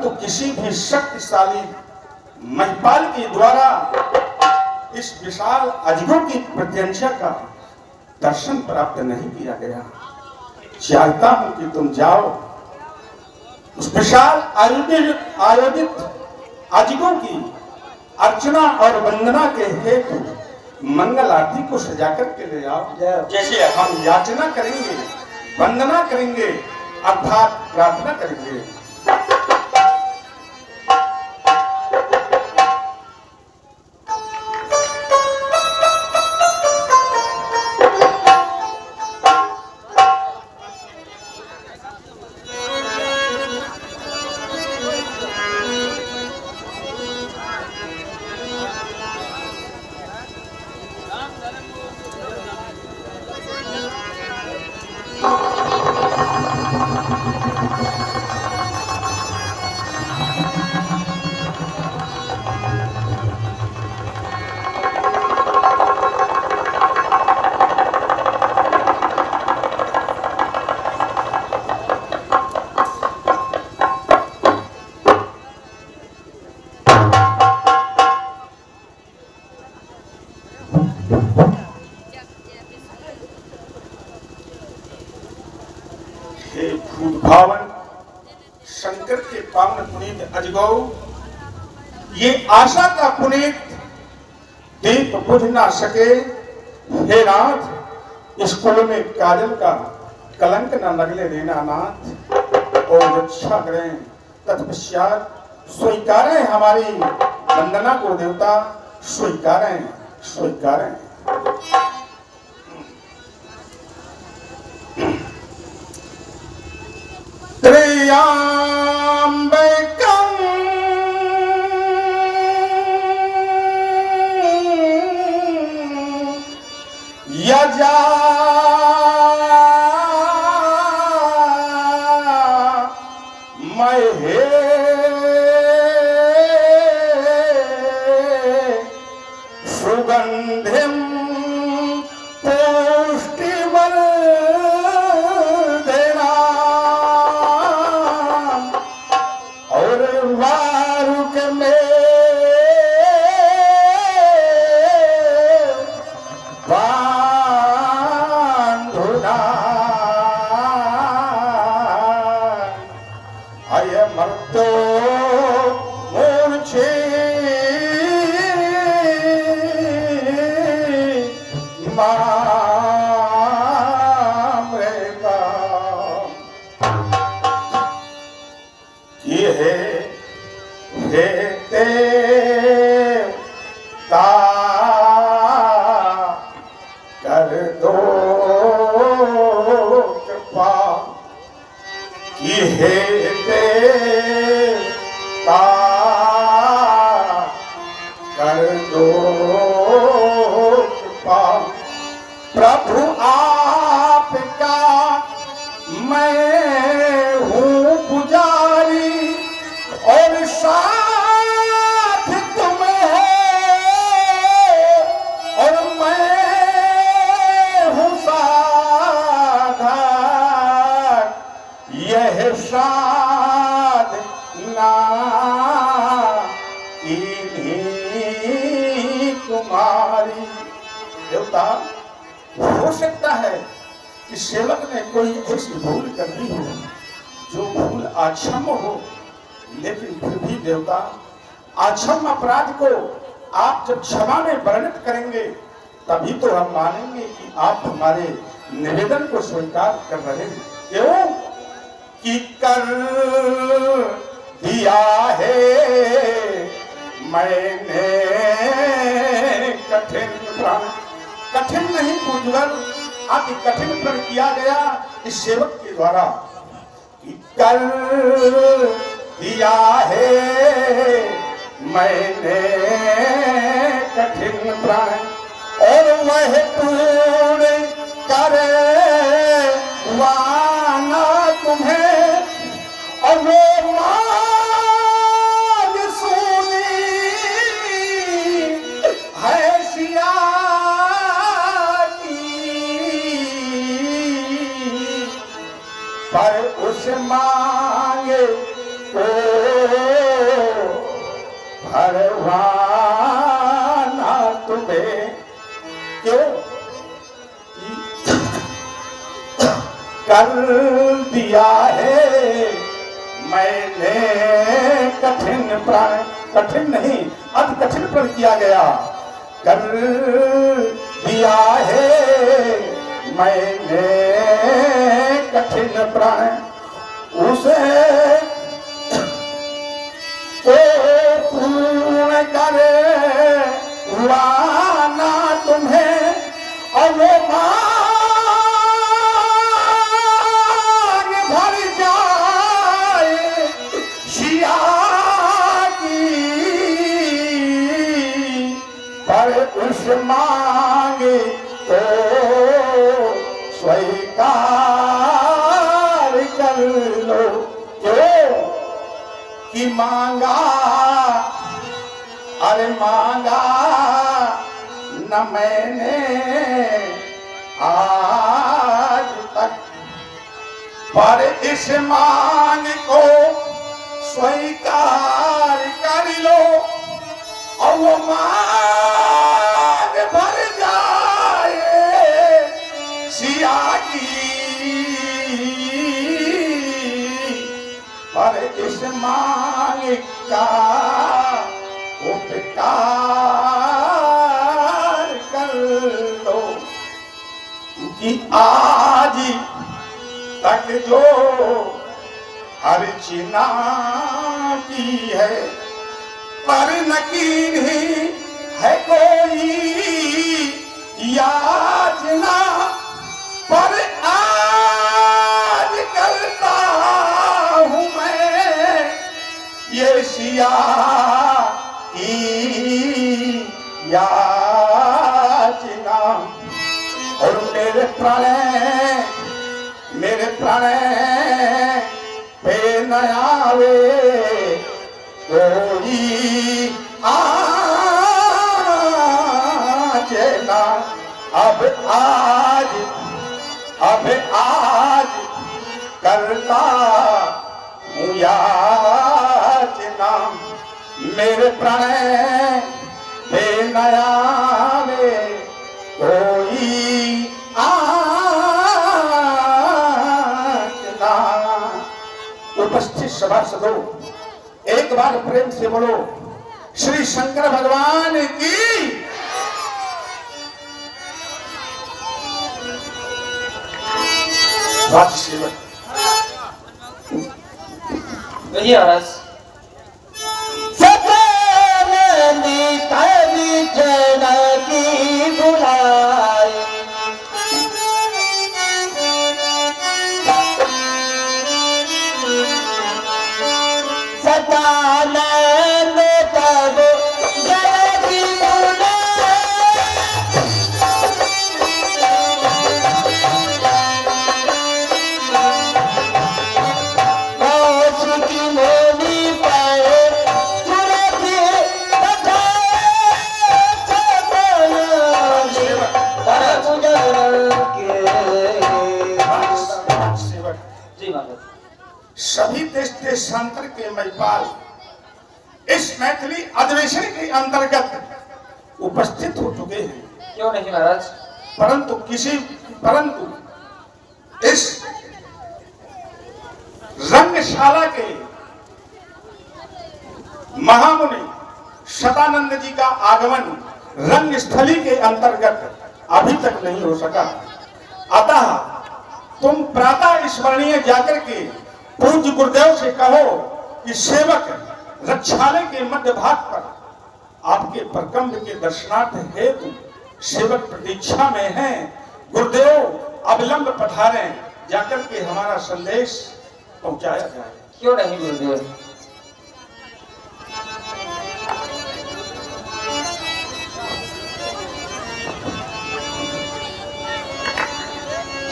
परंतु किसी भी शक्तिशाली महिपाल के द्वारा इस विशाल अजगर की प्रत्यंचा का दर्शन प्राप्त नहीं किया गया। चाहता हूं कि तुम जाओ उस विशाल आयोजित अजगों की अर्चना और वंदना के हेतु मंगल आरती को सजा करके ले आओ। जैसे हम याचना करेंगे, वंदना करेंगे अर्थात प्रार्थना करेंगे। हे भूत भावन शंकर के पावन पुनीत अजगौ, ये आशा का पुनीत दीप बुझ ना सके। हे नाथ, इस कुल में काजल का कलंक न लगले देना नाथ, और रक्षा करें। तत्पश्चात स्वीकारें हमारी वंदना को देवता, स्वीकारें स्वीकारें। त्र्यंबकं यजामहे सुगंधिं पुष्टिवर्धना और वारुक में बांधुना अय मर्तो मूर्छे मामृता। ये हे देवता कर दो कृपा, ये हे देवता कर दो कृपा। प्रभु आपका मैं हूँ पुजारी और साथ तुम हो, और मैं हूँ साधक। यह साधना इन्हीं तुम्हारी। देवता, हो सकता है कि सेवक ने कोई ऐसी भूल कर दी हो जो भूल अक्षम्य हो, लेकिन फिर भी देवता अक्षम्य अपराध को आप जब क्षमा में वर्णित करेंगे तभी तो हम मानेंगे कि आप हमारे निवेदन को स्वीकार कर रहे हैं। क्यों कि कर दिया है मैंने कठिन प्रण। कठिन नहीं पूजवर, अति कठिन प्रण किया गया इस सेवक के द्वारा कि कर दिया है मैंने कठिन प्रण, और वह पूर्ण करे वाना तुम्हें। और वो मांग सुनी है सिया की, पर उस मांगे को भरवाना तुम्हें क्यों कर दिया है मैंने कठिन प्राण, कठिन नहीं अति कठिन प्रण किया गया, कर दिया है मैंने कठिन प्राण उसे तो पूर्ण करे वाना तुम्हें और वो मांग भर जाए शिया की, पर उस मांग तो स्वीकार कर लो क्यों कि मांगा अरे मांगा न मैंने आज तक, पर इस मांग को स्वीकार कर लो और वो मांग भर जाए सिया की, पर इस मांग का उपकार कर लो कि आज तक जो अर्चना की है पर नकीर ही है कोई याचना, पर आज करता हूँ मैं ये सिया की याचना। और मेरे प्राण पे न आवे कोई आचना, अब आज करता हूँ याचना, मेरे प्राण पे न आवे कोई आचना। उपस्थित सभासदों, एक बार प्रेम से बोलो श्री शंकर भगवान की। महाराज सभी देश देशांतर के महिपाल इस मैथिली अधिवेशन के अंतर्गत उपस्थित हो चुके हैं। क्यों नहीं महाराज, परंतु इस रंगशाला के महामुनि सदानंद जी का आगमन रंगस्थली के अंतर्गत अभी तक नहीं हो सका। अतः तुम प्रातः स्मरणीय जाकर के पूज्य गुरुदेव से कहो कि सेवक रक्षालय के मध्य भाग पर आपके प्रकंभ के दर्शनार्थ हेतु सेवक प्रतीक्षा में हैं। गुरुदेव अविलंब पधारें, जाकर के हमारा संदेश पहुंचाया जाए। क्यों नहीं गुरुदेव।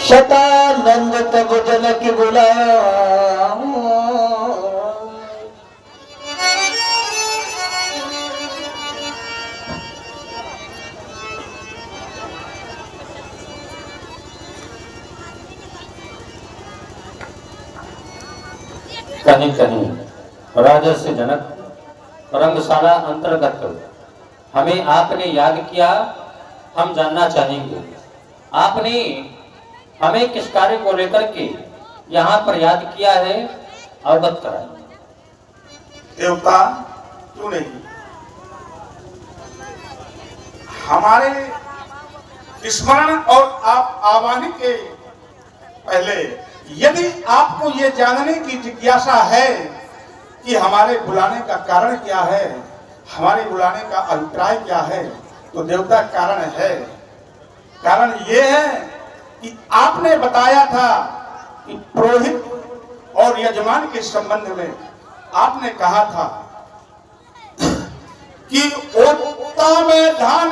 शतानंद तब जनक गुलाम, कहीं कहीं राजा से जनक रंगशाला अंतर्गत हमें आपने याद किया, हम जानना चाहेंगे आपने हमें किस कार्य को लेकर के यहाँ पर याद किया है, अवगत कराएं। देवता क्यों नहीं, हमारे स्मरण और आप आवाहन के पहले यदि आपको ये जानने की जिज्ञासा है कि हमारे बुलाने का कारण क्या है, हमारे बुलाने का अभिप्राय क्या है, तो देवता कारण है। कारण ये है कि आपने बताया था कि पुरोहित और यजमान के संबंध में आपने कहा था कि ओता में धान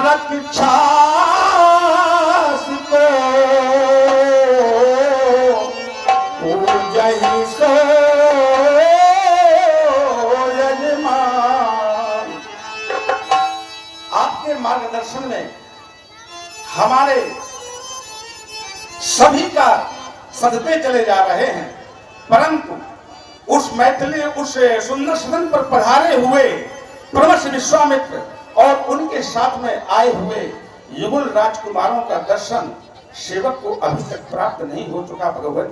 रक्षा को पूजहि सो यजमान। आपके मार्गदर्शन में हमारे सभी का सदते चले जा रहे हैं, परंतु उस मैथिली उस सुंदर सदन पर पधारे हुए प्रवश विश्वामित्र और उनके साथ में आए हुए युगल राजकुमारों का दर्शन सेवक को अभी तक प्राप्त नहीं हो चुका भगवान।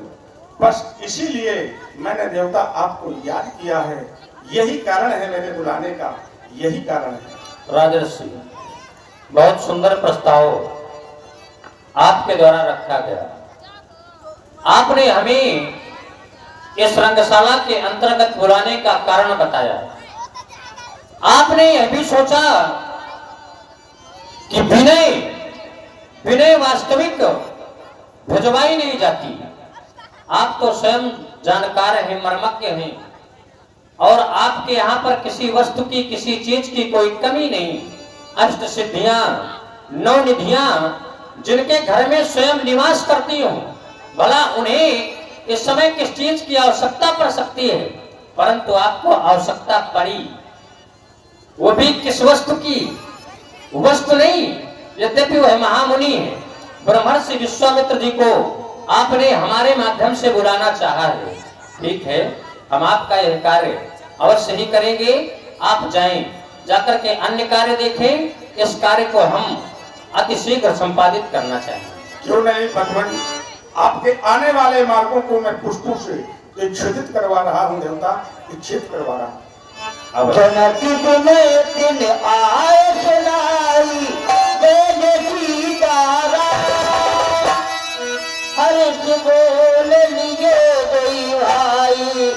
बस इसीलिए मैंने देवता आपको याद किया है, यही कारण है मेरे बुलाने का, यही कारण है। राजर्षि, बहुत सुंदर प्रस्ताव आपके द्वारा रखा गया। आपने हमें इस रंगशाला के अंतर्गत बुलाने का कारण बताया। आपने यह भी सोचा कि विनय वास्तविक भिजवाई नहीं जाती। आप तो स्वयं जानकार हैं, मर्मज्ञ हैं, और आपके यहाँ पर किसी वस्तु की, किसी चीज की कोई कमी नहीं। अष्ट सिद्धियां, नौ निधियां जिनके घर में स्वयं निवास करती हो, भला उन्हें इस समय किस चीज की आवश्यकता पड़ सकती है, परंतु आपको आवश्यकता पड़ी, वो भी किस वस्तु की? वस्तु नहीं, यद्यपि वह महामुनि है, ब्रह्मर्षि विश्वामित्र जी को आपने हमारे माध्यम से बुलाना चाहा है। ठीक है, हम आपका यह कार्य अवश्य ही करेंगे। आप जाएं, जाकर के अन्य कार्य देखें। इस कार्य को हम अतिशीघ्र संपादित करना चाहेंगे। क्यों नहीं भगवान, आपके आने वाले मार्गों को मैं पुष्पों से इच्छित करवा रहा हूँ देवता, इच्छित करवा रहा हूँ। जनक दिन आए सुनाई बेले सीतारा, हर्ष बोल लिए गई भाई।